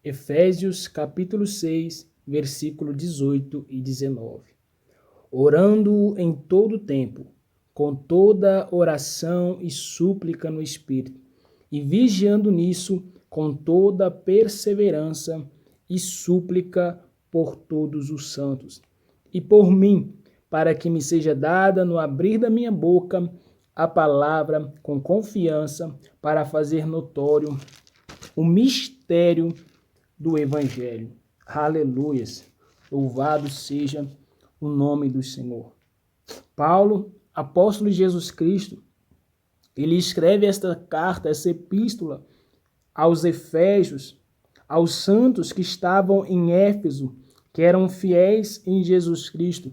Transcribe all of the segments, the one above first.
Efésios capítulo 6, versículo 18 e 19. Orando em todo tempo, com toda oração e súplica no Espírito, e vigiando nisso com toda perseverança e súplica por todos os santos, e por mim, para que me seja dada no abrir da minha boca a palavra com confiança para fazer notório o mistério do Evangelho. Aleluias! Louvado seja o nome do Senhor. Paulo, apóstolo de Jesus Cristo, ele escreve esta carta, essa epístola aos Efésios, aos santos que estavam em Éfeso, que eram fiéis em Jesus Cristo.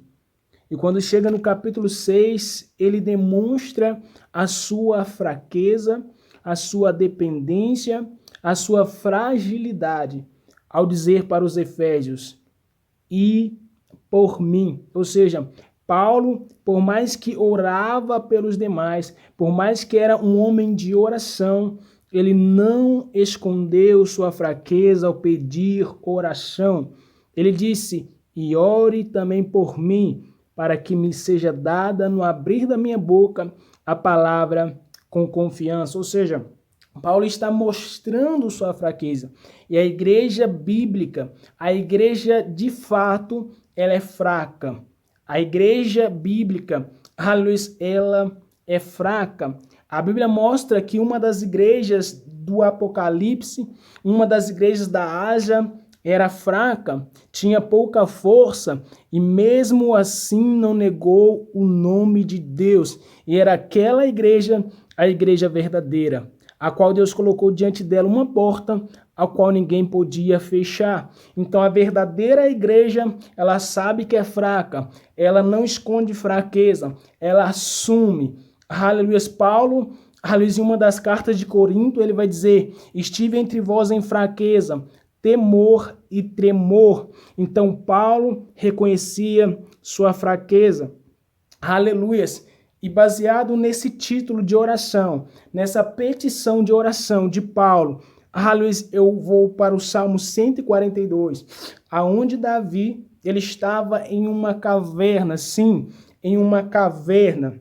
E quando chega no capítulo 6, ele demonstra a sua fraqueza, a sua dependência, a sua fragilidade, ao dizer para os Efésios, e por mim. Ou seja, Paulo, por mais que orava pelos demais, por mais que era um homem de oração, ele não escondeu sua fraqueza ao pedir oração. Ele disse, e ore também por mim, para que me seja dada no abrir da minha boca a palavra com confiança. Ou seja, Paulo está mostrando sua fraqueza. E a igreja bíblica, a igreja de fato, ela é fraca. A igreja bíblica, ela é fraca. A Bíblia mostra que uma das igrejas do Apocalipse, uma das igrejas da Ásia, era fraca, tinha pouca força e mesmo assim não negou o nome de Deus. E era aquela igreja, a igreja verdadeira, a qual Deus colocou diante dela uma porta, a qual ninguém podia fechar. Então a verdadeira igreja, ela sabe que é fraca, ela não esconde fraqueza, ela assume. Aleluia. Paulo, aleluia, em uma das cartas de Corinto, ele vai dizer, estive entre vós em fraqueza, temor e tremor. Então Paulo reconhecia sua fraqueza. Aleluias. E baseado nesse título de oração, nessa petição de oração de Paulo, aleluias, eu vou para o Salmo 142, aonde Davi, ele estava em uma caverna, sim, em uma caverna.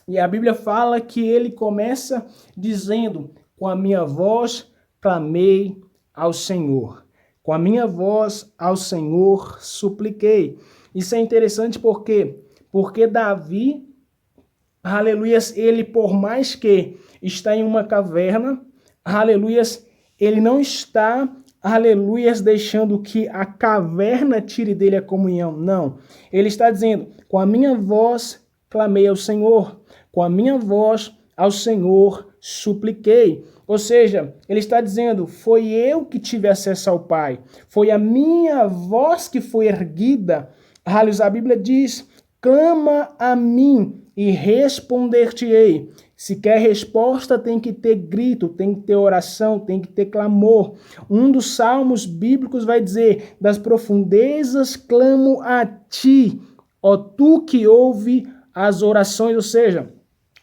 E a Bíblia fala que ele começa dizendo, com a minha voz clamei ao Senhor. Com a minha voz ao Senhor supliquei. Isso é interessante porque Davi, aleluias, ele por mais que está em uma caverna, aleluias, ele não está, aleluias, deixando que a caverna tire dele a comunhão. Não. Ele está dizendo, com a minha voz clamei ao Senhor. Com a minha voz ao Senhor supliquei. Ou seja, ele está dizendo, foi eu que tive acesso ao Pai. Foi a minha voz que foi erguida. A Bíblia diz, clama a mim e responder-te-ei. Se quer resposta, tem que ter grito, tem que ter oração, tem que ter clamor. Um dos salmos bíblicos vai dizer, das profundezas clamo a ti, ó tu que ouve as orações. Ou seja,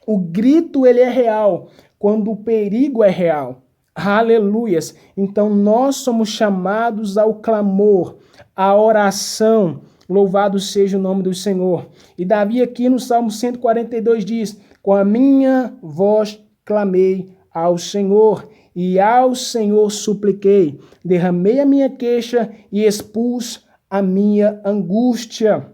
o grito ele é real quando o perigo é real. Aleluias! Então nós somos chamados ao clamor, à oração. Louvado seja o nome do Senhor. E Davi aqui no Salmo 142 diz, com a minha voz clamei ao Senhor e ao Senhor supliquei. Derramei a minha queixa e expus a minha angústia.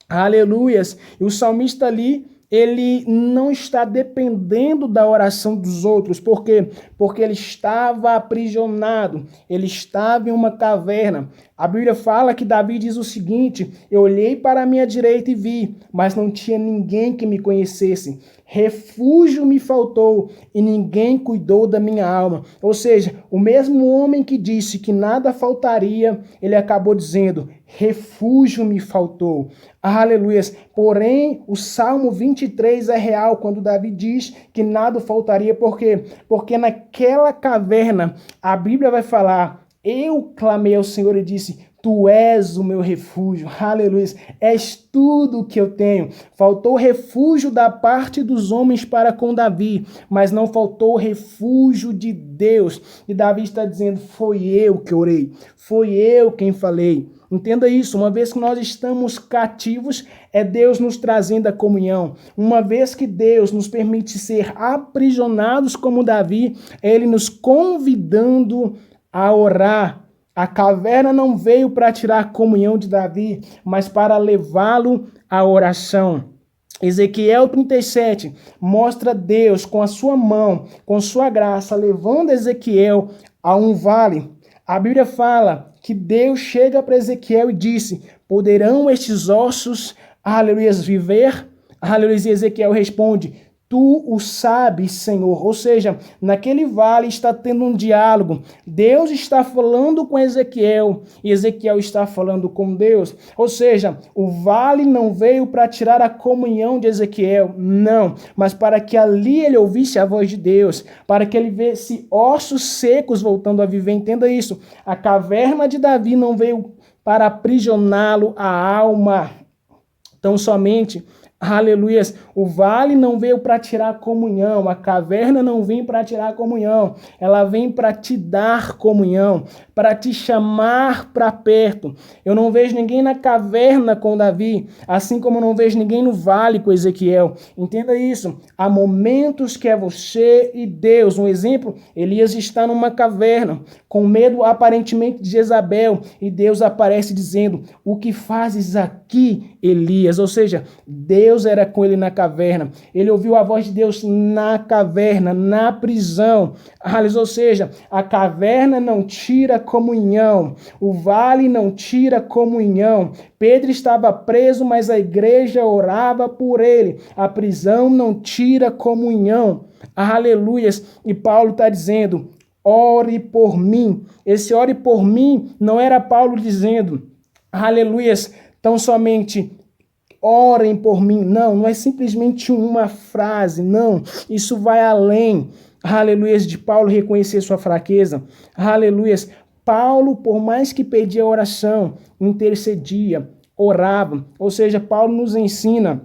Aleluias! E o salmista ali, ele não está dependendo da oração dos outros. Por quê? Porque ele estava aprisionado, ele estava em uma caverna. A Bíblia fala que Davi diz o seguinte, eu olhei para a minha direita e vi, mas não tinha ninguém que me conhecesse. Refúgio me faltou e ninguém cuidou da minha alma. Ou seja, o mesmo homem que disse que nada faltaria, ele acabou dizendo, refúgio me faltou. Aleluia. Porém, o Salmo 23 é real quando Davi diz que nada faltaria. Por quê? Porque naquela caverna, a Bíblia vai falar, eu clamei ao Senhor e disse, Tu és o meu refúgio, aleluia, és tudo o que eu tenho. Faltou refúgio da parte dos homens para com Davi, mas não faltou refúgio de Deus. E Davi está dizendo, foi eu que orei, foi eu quem falei. Entenda isso, uma vez que nós estamos cativos, é Deus nos trazendo a comunhão. Uma vez que Deus nos permite ser aprisionados como Davi, é Ele nos convidando a orar. A caverna não veio para tirar a comunhão de Davi, mas para levá-lo à oração. Ezequiel 37 mostra Deus com a sua mão, com sua graça, levando Ezequiel a um vale. A Bíblia fala que Deus chega para Ezequiel e disse, poderão estes ossos, aleluia, viver? Aleluia, e Ezequiel responde, tu o sabes, Senhor. Ou seja, naquele vale está tendo um diálogo. Deus está falando com Ezequiel e Ezequiel está falando com Deus. Ou seja, o vale não veio para tirar a comunhão de Ezequiel, não, mas para que ali ele ouvisse a voz de Deus, para que ele visse ossos secos voltando a viver. Entenda isso. A caverna de Davi não veio para aprisioná-lo a alma, tão somente. Aleluias, o vale não veio para tirar a comunhão, a caverna não vem para tirar a comunhão, ela vem para te dar comunhão, para te chamar para perto. Eu não vejo ninguém na caverna com Davi, assim como eu não vejo ninguém no vale com Ezequiel. Entenda isso, há momentos que é você e Deus. Um exemplo, Elias está numa caverna, com medo aparentemente de Jezabel, e Deus aparece dizendo, o que fazes aqui, Elias? Ou seja, Deus era com ele na caverna. Ele ouviu a voz de Deus na caverna, na prisão. Ou seja, a caverna não tira comunhão. O vale não tira comunhão. Pedro estava preso, mas a igreja orava por ele. A prisão não tira comunhão. Aleluias. E Paulo está dizendo, ore por mim. Esse ore por mim não era Paulo dizendo, aleluias, tão somente orem por mim. Não, não é simplesmente uma frase, não. Isso vai além, aleluias, de Paulo reconhecer sua fraqueza. Aleluias. Paulo, por mais que pedia oração, intercedia, orava. Ou seja, Paulo nos ensina,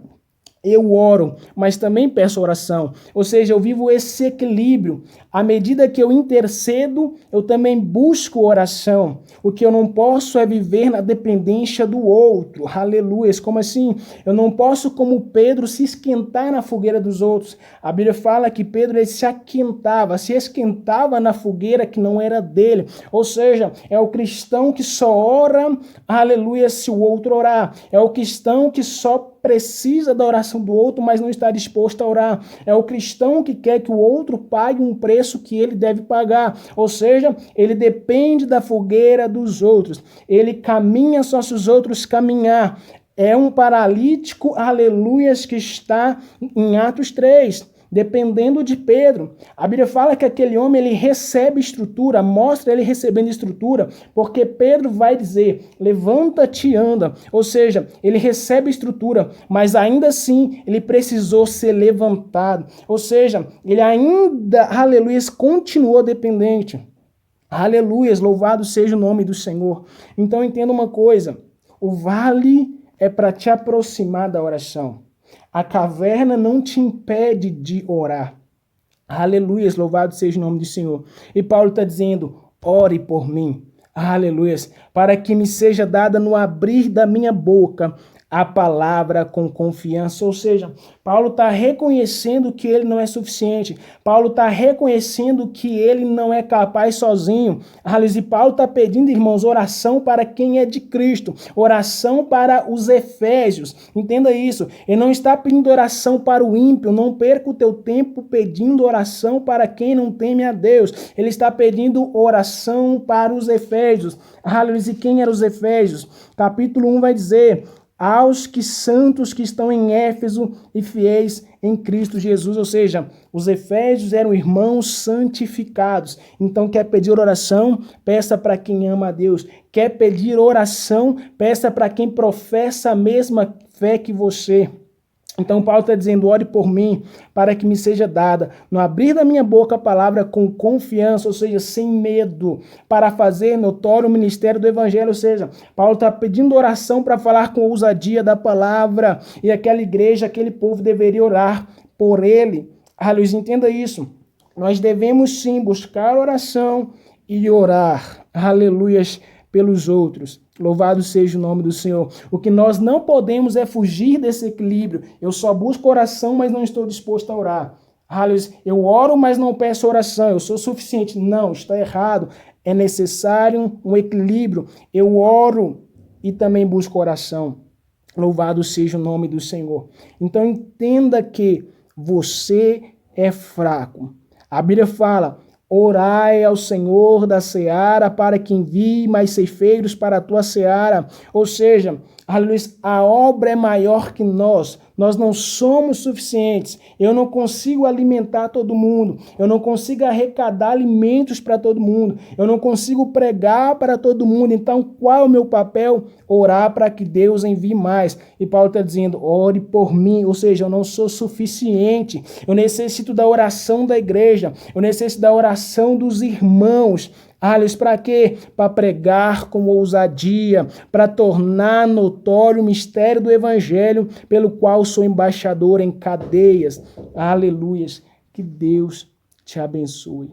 eu oro, mas também peço oração. Ou seja, eu vivo esse equilíbrio. À medida que eu intercedo, eu também busco oração. O que eu não posso é viver na dependência do outro. Aleluia. Como assim? Eu não posso, como Pedro, se esquentar na fogueira dos outros. A Bíblia fala que Pedro ele se esquentava na fogueira que não era dele. Ou seja, é o cristão que só ora, aleluia, se o outro orar. É o cristão que só precisa da oração do outro, mas não está disposto a orar. É o cristão que quer que o outro pague um preço que ele deve pagar. Ou seja, ele depende da fogueira dos outros. Ele caminha só se os outros caminhar. É um paralítico, aleluias, que está em Atos 3. Dependendo de Pedro. A Bíblia fala que aquele homem ele recebe estrutura, mostra ele recebendo estrutura, porque Pedro vai dizer, levanta-te e anda. Ou seja, ele recebe estrutura, mas ainda assim ele precisou ser levantado. Ou seja, ele ainda, aleluia, continuou dependente. Aleluia, louvado seja o nome do Senhor. Então entenda uma coisa, o vale é para te aproximar da oração. A caverna não te impede de orar. Aleluias, louvado seja o nome do Senhor. E Paulo está dizendo, ore por mim. Aleluias, para que me seja dada no abrir da minha boca a palavra com confiança. Ou seja, Paulo está reconhecendo que ele não é suficiente. Paulo está reconhecendo que ele não é capaz sozinho. E Paulo está pedindo, irmãos, oração para quem é de Cristo. Oração para os Efésios. Entenda isso. Ele não está pedindo oração para o ímpio. Não perca o teu tempo pedindo oração para quem não teme a Deus. Ele está pedindo oração para os Efésios. E quem eram os Efésios? Capítulo 1 vai dizer, aos que santos que estão em Éfeso e fiéis em Cristo Jesus. Ou seja, os Efésios eram irmãos santificados. Então, quer pedir oração? Peça para quem ama a Deus. Quer pedir oração? Peça para quem professa a mesma fé que você. Então Paulo está dizendo, ore por mim, para que me seja dada, no abrir da minha boca a palavra com confiança, ou seja, sem medo, para fazer notório o ministério do evangelho, ou seja, Paulo está pedindo oração para falar com ousadia da palavra, e aquela igreja, aquele povo deveria orar por ele. Aleluia, entenda isso. Nós devemos sim buscar oração e orar, aleluias, pelos outros. Louvado seja o nome do Senhor. O que nós não podemos é fugir desse equilíbrio. Eu só busco oração, mas não estou disposto a orar. Aleluia, eu oro, mas não peço oração. Eu sou suficiente. Não, está errado. É necessário um equilíbrio. Eu oro e também busco oração. Louvado seja o nome do Senhor. Então entenda que você é fraco. A Bíblia fala, orai ao Senhor da seara para que envie mais ceifeiros para a tua seara. Ou seja, a obra é maior que nós. Nós não somos suficientes. Eu não consigo alimentar todo mundo. Eu não consigo arrecadar alimentos para todo mundo. Eu não consigo pregar para todo mundo. Então, qual é o meu papel? Orar para que Deus envie mais. E Paulo está dizendo, ore por mim. Ou seja, eu não sou suficiente. Eu necessito da oração da igreja. Eu necessito da oração dos irmãos. Para quê? Para pregar com ousadia, para tornar notório o mistério do evangelho, pelo qual sou embaixador em cadeias. Aleluias. Que Deus te abençoe.